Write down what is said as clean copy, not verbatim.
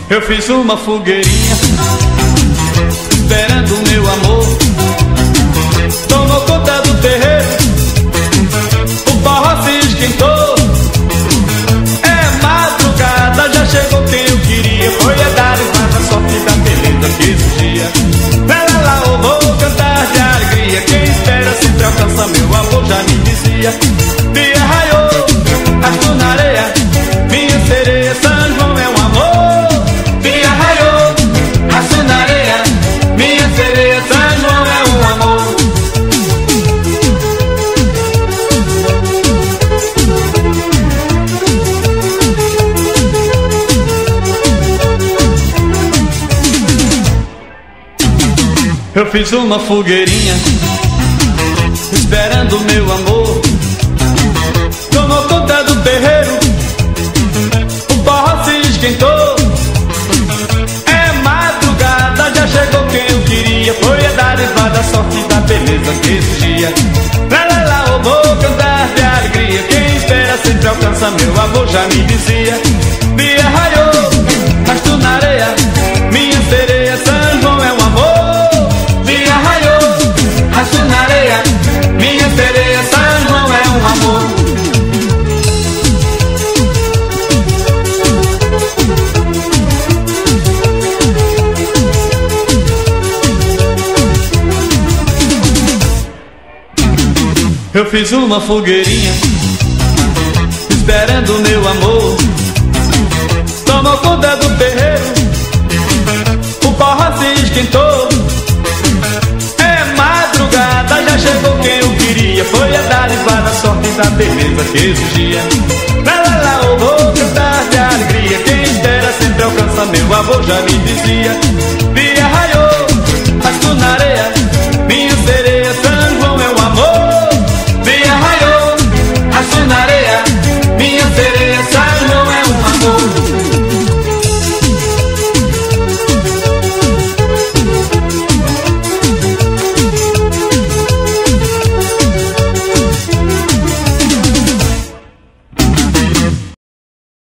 Eu fiz uma fogueirinha esperando o meu amor. Tomou conta do terreiro, o forró se esquentou. É madrugada, já chegou quem eu queria. Foi a dar a sorte da beleza que existia. Lá lá lá, eu vou cantar de alegria. Quem espera sempre alcança, meu amor já me dizia. Dia raiou, arrastou na areia, minha sereia, São João é um amor. Dia raiou, arrastou na areia, minha sereia, São João é um amor. Eu fiz uma fogueirinha esperando meu amor. Tomou conta do terreiro, o forró se esquentou. É madrugada, já chegou quem eu queria. Foi a dádiva da sorte da beleza que existia. Lá lá lá, eu vou cantar de alegria. Quem espera sempre alcança, meu amor já me dizia. Dia raiou, arrasto na areia, minha sereia, São João é um amor. Dia raiou, arrasto na areia, minha sereia, São João é um amor. Eu fiz uma fogueirinha esperando meu amor. Tomou conta do terreiro, o forró se esquentou. É madrugada, já chegou quem eu queria. Foi a dádiva da sorte da beleza que exigia. Lá lá lá, eu vou cantar de alegria. Quem espera sempre alcança, meu avô já me dizia.